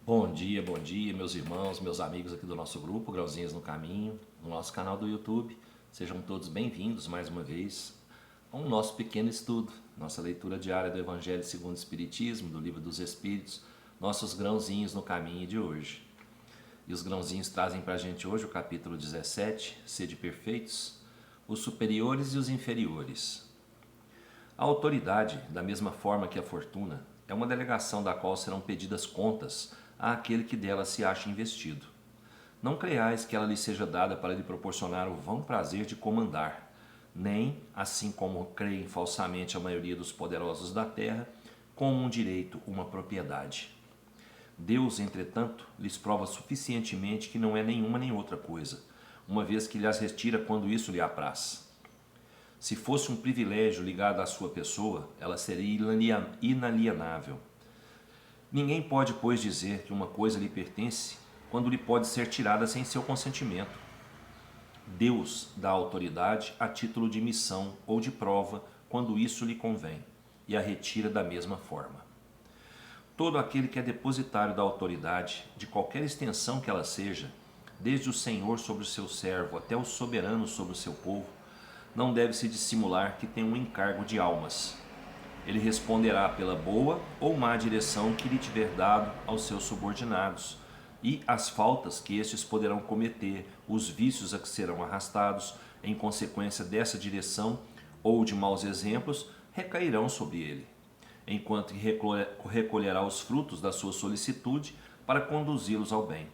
Bom dia, meus irmãos, meus amigos aqui do nosso grupo, Grauzinhos no Caminho, no nosso canal do YouTube. Sejam todos bem-vindos mais uma vez ao nosso pequeno estudo, nossa leitura diária do Evangelho segundo o Espiritismo, do Livro dos Espíritos, nossos grãozinhos no caminho de hoje. E os grãozinhos trazem para a gente hoje o capítulo 17, Sede Perfeitos, os superiores e os inferiores. A autoridade, da mesma forma que a fortuna, é uma delegação da qual serão pedidas contas àquele que dela se acha investido. Não creiais que ela lhe seja dada para lhe proporcionar o vão prazer de comandar, nem, assim como creem falsamente a maioria dos poderosos da terra, como um direito, uma propriedade. Deus, entretanto, lhes prova suficientemente que não é nenhuma nem outra coisa, uma vez que lhes retira quando isso lhe apraz. Se fosse um privilégio ligado à sua pessoa, ela seria inalienável. Ninguém pode, pois, dizer que uma coisa lhe pertence quando lhe pode ser tirada sem seu consentimento. Deus dá autoridade a título de missão ou de prova quando isso lhe convém, e a retira da mesma forma. Todo aquele que é depositário da autoridade, de qualquer extensão que ela seja, desde o Senhor sobre o seu servo até o soberano sobre o seu povo, não deve se dissimular que tem um encargo de almas. Ele responderá pela boa ou má direção que lhe tiver dado aos seus subordinados, e as faltas que estes poderão cometer, os vícios a que serão arrastados em consequência dessa direção ou de maus exemplos, recairão sobre ele, enquanto que recolherá os frutos da sua solicitude para conduzi-los ao bem.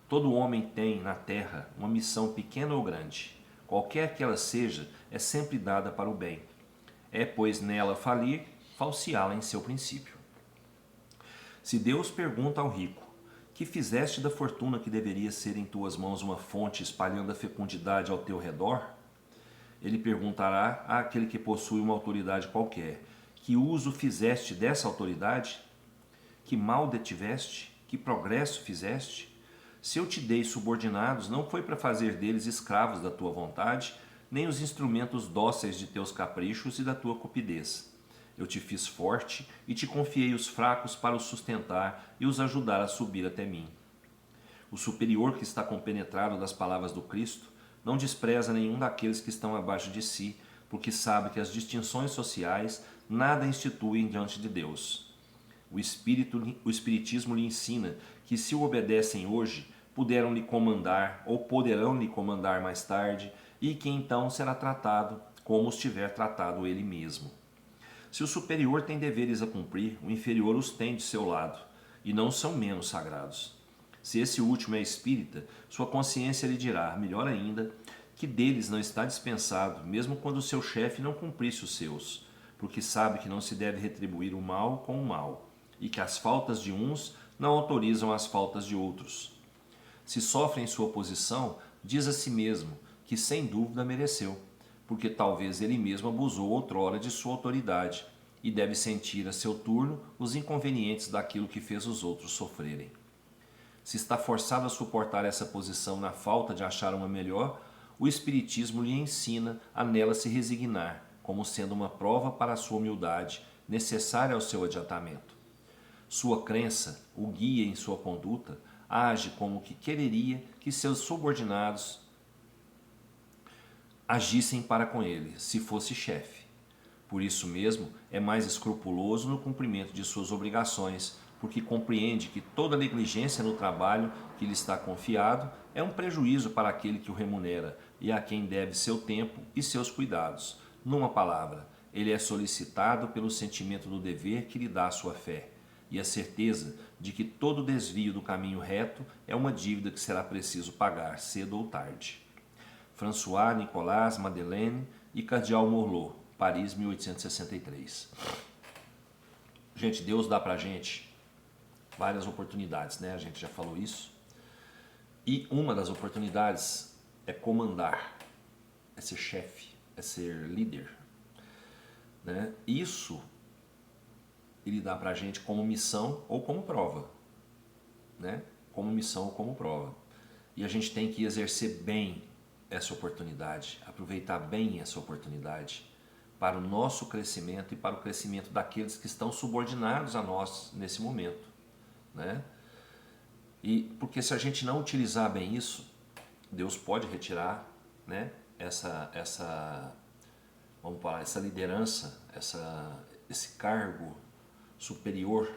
Todo homem tem na terra uma missão pequena ou grande. Qualquer que ela seja, é sempre dada para o bem. É, pois, nela falir, falseá-la em seu princípio. Se Deus pergunta ao rico, que fizeste da fortuna que deveria ser em tuas mãos uma fonte espalhando a fecundidade ao teu redor? Ele perguntará àquele que possui uma autoridade qualquer, que uso fizeste dessa autoridade? Que mal detiveste? Que progresso fizeste? Se eu te dei subordinados, não foi para fazer deles escravos da tua vontade, nem os instrumentos dóceis de teus caprichos e da tua cupidez. Eu te fiz forte e te confiei os fracos para os sustentar e os ajudar a subir até mim. O superior que está compenetrado das palavras do Cristo não despreza nenhum daqueles que estão abaixo de si, porque sabe que as distinções sociais nada instituem diante de Deus. O Espiritismo lhe ensina que se o obedecem hoje, puderam lhe comandar ou poderão lhe comandar mais tarde, e que então será tratado como os tiver tratado ele mesmo. Se o superior tem deveres a cumprir, o inferior os tem de seu lado, e não são menos sagrados. Se esse último é espírita, sua consciência lhe dirá, melhor ainda, que deles não está dispensado, mesmo quando o seu chefe não cumprisse os seus, porque sabe que não se deve retribuir o mal com o mal, e que as faltas de uns não autorizam as faltas de outros. Se sofre em sua posição, diz a si mesmo que sem dúvida mereceu, porque talvez ele mesmo abusou outrora de sua autoridade e deve sentir a seu turno os inconvenientes daquilo que fez os outros sofrerem. Se está forçado a suportar essa posição na falta de achar uma melhor, o Espiritismo lhe ensina a nela se resignar, como sendo uma prova para a sua humildade, necessária ao seu adiantamento. Sua crença o guia em sua conduta, age como que quereria que seus subordinados agissem para com ele, se fosse chefe. Por isso mesmo, é mais escrupuloso no cumprimento de suas obrigações, porque compreende que toda negligência no trabalho que lhe está confiado é um prejuízo para aquele que o remunera e a quem deve seu tempo e seus cuidados. Numa palavra, ele é solicitado pelo sentimento do dever que lhe dá a sua fé e a certeza de que todo desvio do caminho reto é uma dívida que será preciso pagar cedo ou tarde. François Nicolas Madeleine e Cardeal Morlot, Paris, 1863. Gente, Deus dá pra gente várias oportunidades, né? A gente já falou isso. E uma das oportunidades é comandar, é ser chefe, é ser líder, né? Isso ele dá pra gente como missão ou como prova, né? Como missão ou como prova. E a gente tem que exercer bem essa oportunidade, aproveitar bem essa oportunidade para o nosso crescimento e para o crescimento daqueles que estão subordinados a nós nesse momento, né? E porque se a gente não utilizar bem isso, Deus pode retirar, né, vamos falar, essa liderança, esse cargo superior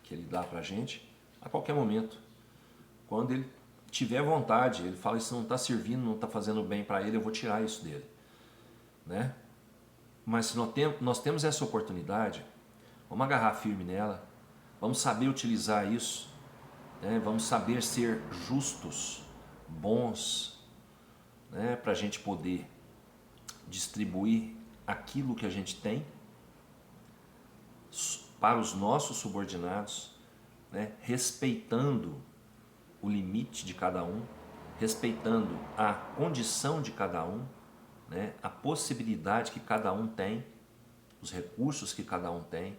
que Ele dá para a gente a qualquer momento. Quando Ele tiver vontade, Ele fala, isso não está servindo, não está fazendo bem para Ele, eu vou tirar isso dele, né? Mas se nós temos essa oportunidade, vamos agarrar firme nela, vamos saber utilizar isso, né? Vamos saber ser justos, bons, né? Para a gente poder distribuir aquilo que a gente tem para os nossos subordinados, né? Respeitando o limite de cada um, respeitando a condição de cada um, né? A possibilidade que cada um tem, os recursos que cada um tem.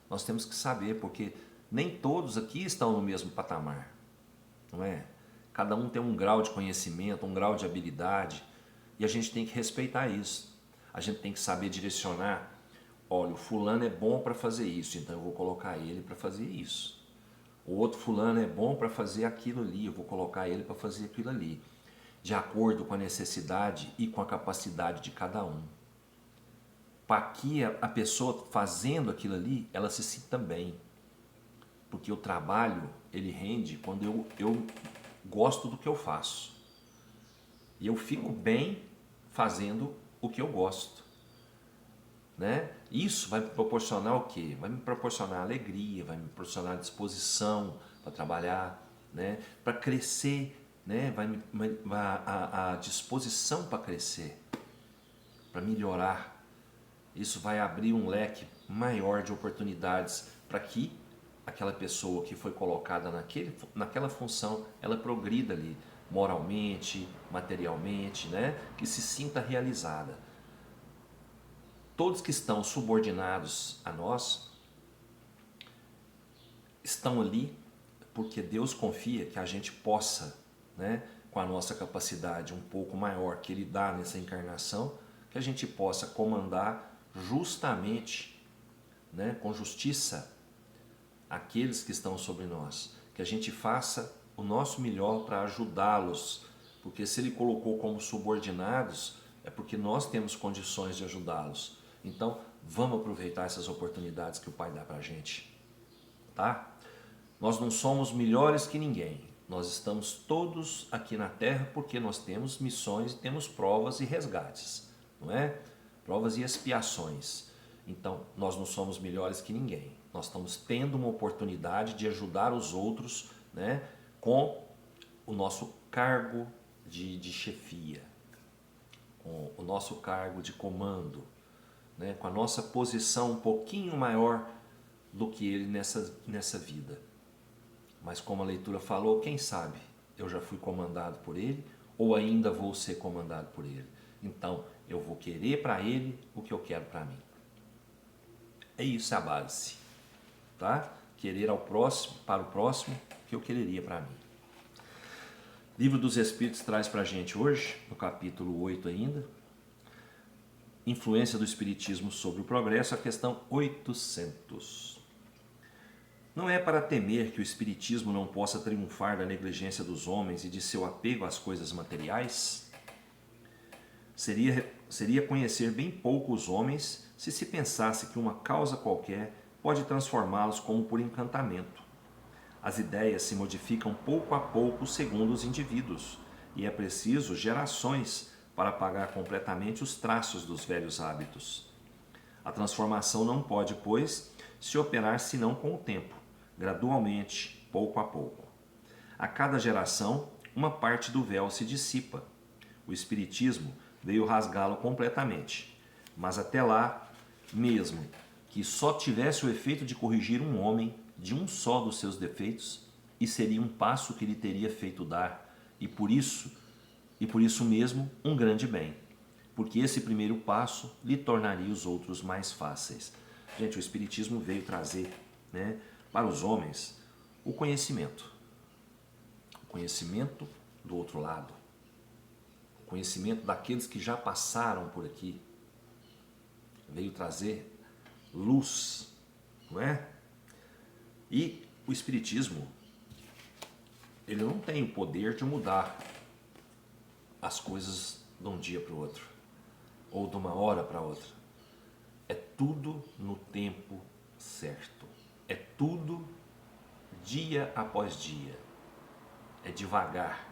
Nós temos que saber, porque nem todos aqui estão no mesmo patamar, não é? Cada um tem um grau de conhecimento, um grau de habilidade, e a gente tem que respeitar isso. A gente tem que saber direcionar. Olha, o fulano é bom para fazer isso, então eu vou colocar ele para fazer isso. O outro fulano é bom para fazer aquilo ali, eu vou colocar ele para fazer aquilo ali, de acordo com a necessidade e com a capacidade de cada um. Para que a pessoa fazendo aquilo ali, ela se sinta bem. Porque o trabalho, ele rende quando eu gosto do que eu faço. E eu fico bem fazendo o que eu gosto, né? Isso vai me proporcionar o quê? Vai me proporcionar alegria, vai me proporcionar disposição para trabalhar, né? Para crescer, né? A disposição para crescer, para melhorar. Isso vai abrir um leque maior de oportunidades para que aquela pessoa que foi colocada naquela função, ela progrida ali, moralmente, materialmente, né? Que se sinta realizada. Todos que estão subordinados a nós estão ali porque Deus confia que a gente possa, né, com a nossa capacidade um pouco maior que Ele dá nessa encarnação, que a gente possa comandar justamente, né, com justiça, aqueles que estão sobre nós. Que a gente faça o nosso melhor para ajudá-los, porque se Ele colocou como subordinados, é porque nós temos condições de ajudá-los. Então, vamos aproveitar essas oportunidades que o Pai dá para a gente, tá? Nós não somos melhores que ninguém. Nós estamos todos aqui na Terra porque nós temos missões, temos provas e resgates, não é? Provas e expiações. Então, nós não somos melhores que ninguém. Nós estamos tendo uma oportunidade de ajudar os outros, né, com o nosso cargo de chefia, com o nosso cargo de comando, né, com a nossa posição um pouquinho maior do que ele nessa vida. Mas como a leitura falou, quem sabe eu já fui comandado por ele ou ainda vou ser comandado por ele. Então eu vou querer para ele o que eu quero para mim. É isso a base, tá? Querer para o próximo o que eu quereria para mim. Livro dos Espíritos traz para a gente hoje, no capítulo 8 ainda, Influência do Espiritismo sobre o Progresso, a questão 800. Não é para temer que o Espiritismo não possa triunfar da negligência dos homens e de seu apego às coisas materiais? Seria conhecer bem pouco os homens se se pensasse que uma causa qualquer pode transformá-los como por encantamento. As ideias se modificam pouco a pouco segundo os indivíduos, e é preciso gerações para apagar completamente os traços dos velhos hábitos. A transformação não pode, pois, se operar senão com o tempo, gradualmente, pouco a pouco. A cada geração, uma parte do véu se dissipa. O Espiritismo veio rasgá-lo completamente, mas até lá, mesmo que só tivesse o efeito de corrigir um homem de um só dos seus defeitos, e seria um passo que lhe teria feito dar, e por isso mesmo um grande bem, porque esse primeiro passo lhe tornaria os outros mais fáceis. Gente, o Espiritismo veio trazer, né, para os homens o conhecimento do outro lado, o conhecimento daqueles que já passaram por aqui, veio trazer luz, não é? E o Espiritismo, ele não tem o poder de mudar as coisas de um dia para o outro, ou de uma hora para outra. É tudo no tempo certo. É tudo dia após dia. É devagar.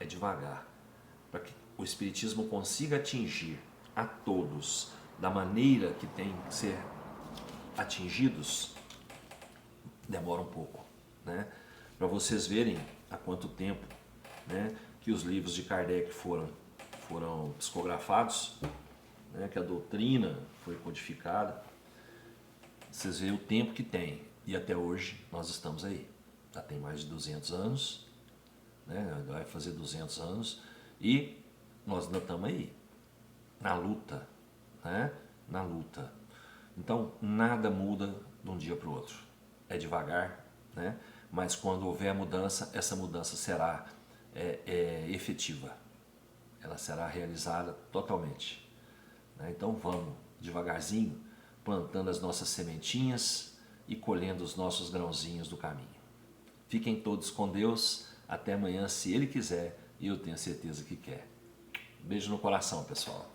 É devagar. Para que o Espiritismo consiga atingir a todos da maneira que tem que ser atingidos, demora um pouco, né? Para vocês verem há quanto tempo, né, que os livros de Kardec foram psicografados, né, que a doutrina foi codificada. Vocês veem o tempo que tem, e até hoje nós estamos aí. Já tem mais de 200 anos, né, vai fazer 200 anos, e nós ainda estamos aí, na luta, né, na luta. Então, nada muda de um dia para o outro. É devagar, né? Mas quando houver mudança, essa mudança será efetiva. Ela será realizada totalmente, né? Então, vamos devagarzinho, plantando as nossas sementinhas e colhendo os nossos grãozinhos do caminho. Fiquem todos com Deus. Até amanhã, se Ele quiser, e eu tenho certeza que quer. Beijo no coração, pessoal.